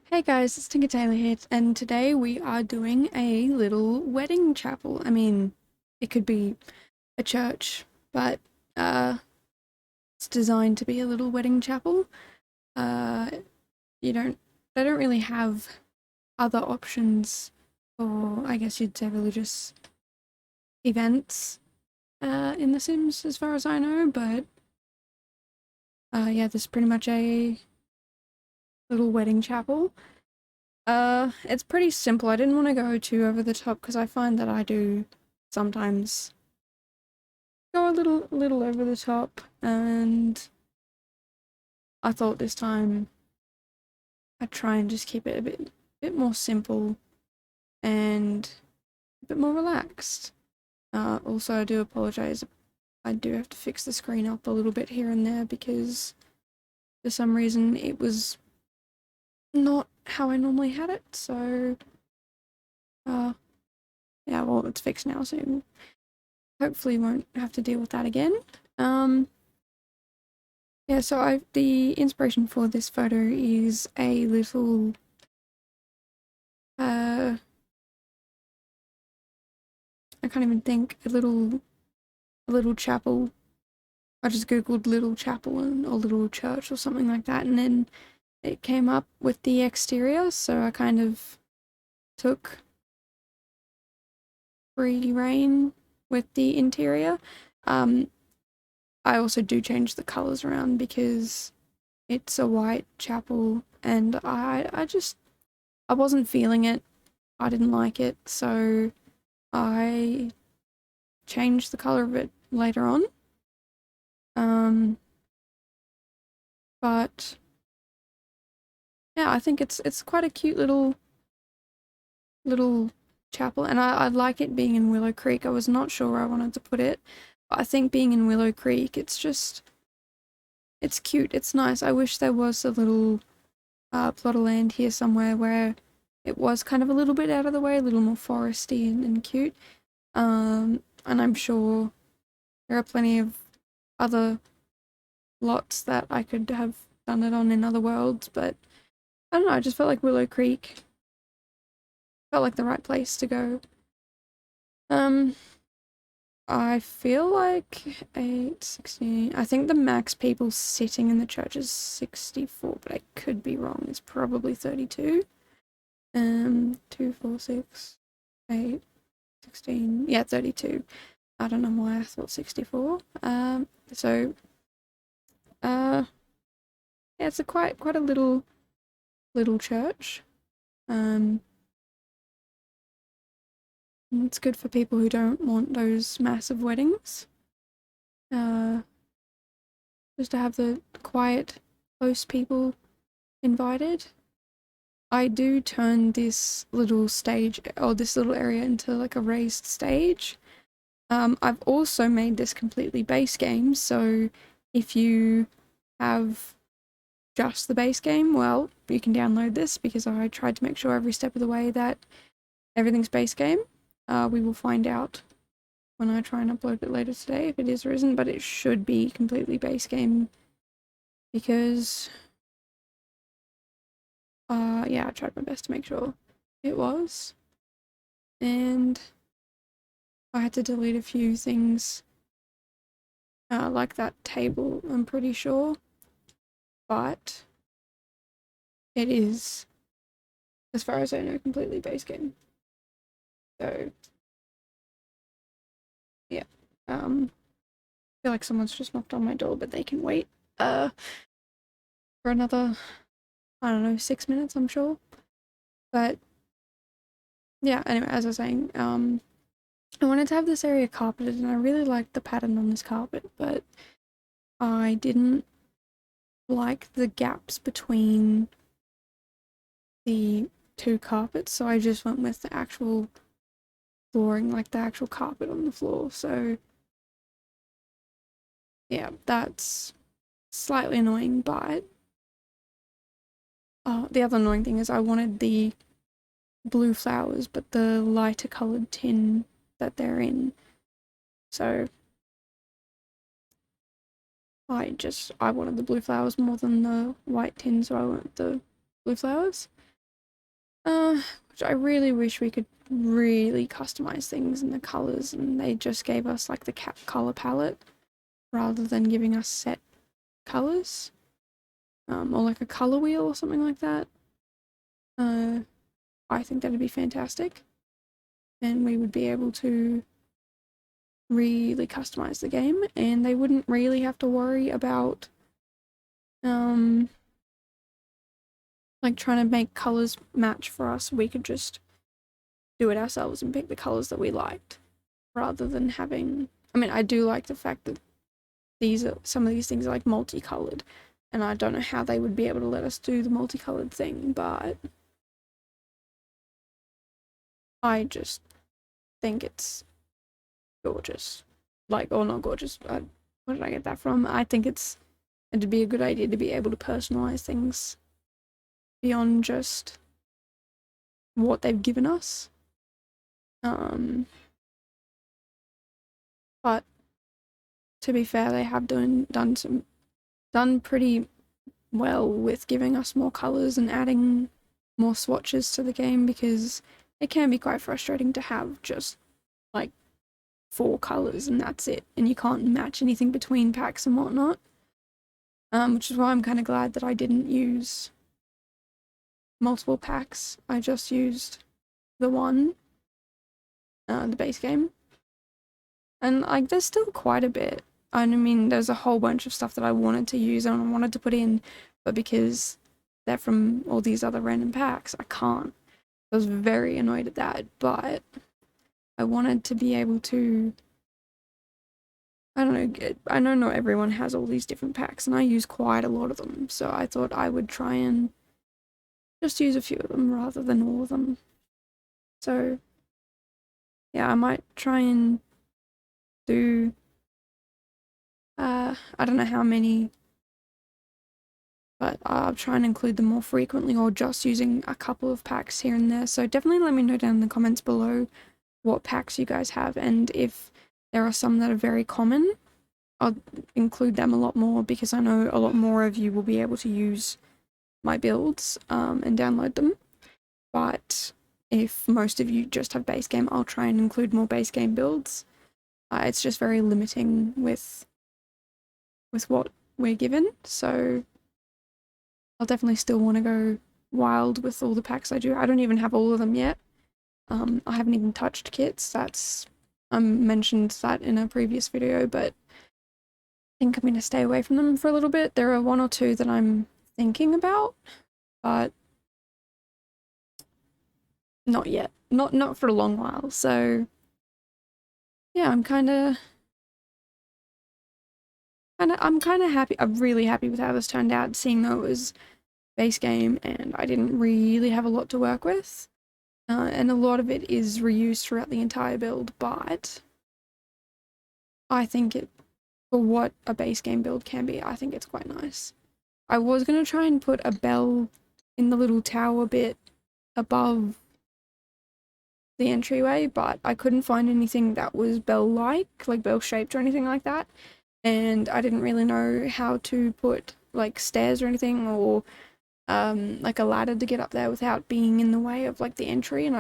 Hey guys, it's Tinker Tailor here, and today we are doing a little wedding chapel. I mean, it could be a church, but uh, it's designed to be a little wedding chapel. Uh, you don't, they don't really have other options for, I guess you'd say, religious events in The Sims, as far as I know. But yeah, this is pretty much a little wedding chapel. It's pretty simple. I didn't want to go too over the top because I find that I do sometimes go a little over the top, and I thought this time I'd try and just keep it a bit more simple and a bit more relaxed. Also, I do apologize. I do have to fix the screen up a little bit here and there because for some reason it was not how I normally had it. So, uh, yeah, well, it's fixed now, so hopefully won't have to deal with that again. Um, yeah, so the inspiration for this photo is a little I can't even think, a little chapel. I just googled little chapel or little church or something like that, and then it came up with the exterior, so I kind of took free reign with the interior. Um, I also do change the colours around because it's a white chapel, and I wasn't feeling it. I didn't like it, so I changed the colour of it later on. Um, but yeah, I think it's quite a cute little chapel, and I like it being in Willow Creek. I was not sure where I wanted to put it, but I think being in Willow Creek, it's cute. It's nice. I wish there was a little plot of land here somewhere where it was kind of a little bit out of the way, a little more foresty and cute. And I'm sure there are plenty of other lots that I could have done it on in other worlds, but I don't know, I just felt like Willow Creek felt like the right place to go. Um, I feel like 8, 16. I think the max people sitting in the church is 64, but I could be wrong. It's probably 32. 2, 4, 6, 8, 16. Yeah, 32. I don't know why I thought 64. So yeah, it's a quite a little church. Um, it's good for people who don't want those massive weddings. Uh, just to have the quiet, close people invited. I do turn this little stage or this little area into like a raised stage. I've also made this completely base game, so if you have just the base game, well, you can download this because I tried to make sure every step of the way that everything's base game. We will find out when I try and upload it later today if it is or isn't, but it should be completely base game because yeah, I tried my best to make sure it was. And I had to delete a few things, like that table, I'm pretty sure. But it is, as far as I know, completely base game. So, yeah. I feel like someone's just knocked on my door, but they can wait, for another, I don't know, 6 minutes, I'm sure. But, yeah, anyway, as I was saying, I wanted to have this area carpeted, and I really liked the pattern on this carpet, but I didn't like the gaps between the two carpets, so I just went with the actual flooring, like the actual carpet on the floor. So yeah, that's slightly annoying, but the other annoying thing is I wanted the blue flowers, but the lighter coloured tin that they're in. So I wanted the blue flowers more than the white tin, so I went with the blue flowers. Which I really wish we could really customize things in the colors, and they just gave us like the color palette rather than giving us set colors, or like a color wheel or something like that. Uh, I think that'd be fantastic, and we would be able to really customize the game, and they wouldn't really have to worry about um like trying to make colors match for us. We could just do it ourselves and pick the colors that we liked rather than having, I mean, I do like the fact that some of these things are like multicolored, and I don't know how they would be able to let us do the multicolored thing, but I just think it's gorgeous. Like, or not gorgeous, where did I get that from? I think it'd be a good idea to be able to personalize things beyond just what they've given us. Um, but to be fair, they have done pretty well with giving us more colors and adding more swatches to the game, because it can be quite frustrating to have just like 4 colors and that's it, and you can't match anything between packs and whatnot. Which is why I'm kind of glad that I didn't use multiple packs. I just used the one, the base game. And like there's still quite a bit. I mean, there's a whole bunch of stuff that I wanted to use and I wanted to put in, but because they're from all these other random packs, I can't. I was very annoyed at that, but I wanted to be able to, I don't know, I know not everyone has all these different packs, and I use quite a lot of them, so I thought I would try and just use a few of them rather than all of them. So, yeah, I might try and do, I don't know how many, but I'll try and include them more frequently, or just using a couple of packs here and there. So definitely let me know down in the comments below what packs you guys have, and if there are some that are very common, I'll include them a lot more, because I know a lot more of you will be able to use my builds and download them. But if most of you just have base game, I'll try and include more base game builds. It's just very limiting with what we're given, so I'll definitely still want to go wild with all the packs I do. I don't even have all of them yet. I haven't even touched kits. That's I mentioned that in a previous video, but I think I'm going to stay away from them for a little bit. There are 1 or 2 that I'm thinking about, but not yet. Not for a long while. So yeah, I'm kind of happy. I'm really happy with how this turned out, seeing though it was base game and I didn't really have a lot to work with. And a lot of it is reused throughout the entire build, but I think for what a base game build can be, I think it's quite nice. I was going to try and put a bell in the little tower bit above the entryway, but I couldn't find anything that was like bell-shaped or anything like that, and I didn't really know how to put like stairs or anything, or like a ladder to get up there without being in the way of like the entry, and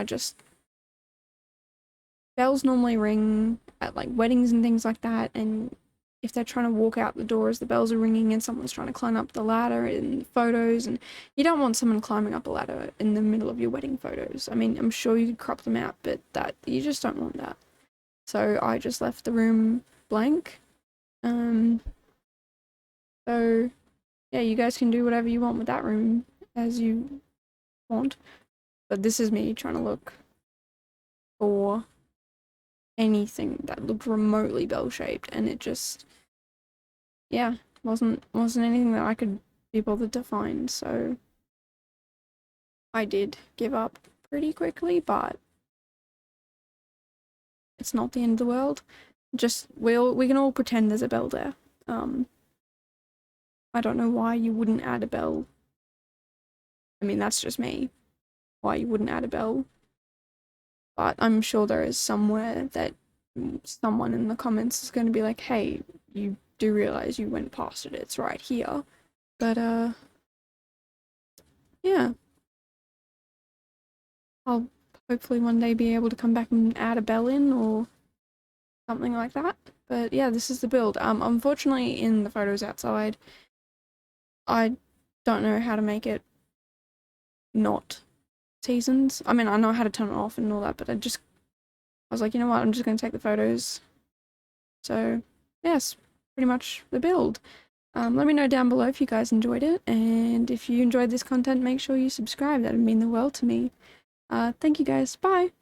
bells normally ring at like weddings and things like that, and if they're trying to walk out the door as the bells are ringing and someone's trying to climb up the ladder in photos, and you don't want someone climbing up a ladder in the middle of your wedding photos. I mean, I'm sure you could crop them out, but you just don't want that. So I just left the room blank. So yeah, you guys can do whatever you want with that room as you want, but this is me trying to look for anything that looked remotely bell-shaped, and it just, yeah, wasn't anything that I could be bothered to find, so I did give up pretty quickly, but it's not the end of the world. Just we can all pretend there's a bell there. I don't know why you wouldn't add a bell. I mean, that's just me. Why you wouldn't add a bell. But I'm sure there is somewhere that someone in the comments is going to be like, hey, you do realize you went past it, it's right here. But yeah, I'll hopefully one day be able to come back and add a bell in or something like that. But yeah, this is the build. Unfortunately in the photos outside, I don't know how to make it not seasons. I mean, I know how to turn it off and all that, but I was like, you know what, I'm just going to take the photos. So, yes, pretty much the build. Let me know down below if you guys enjoyed it, and if you enjoyed this content, make sure you subscribe. That would mean the world to me. Thank you guys. Bye!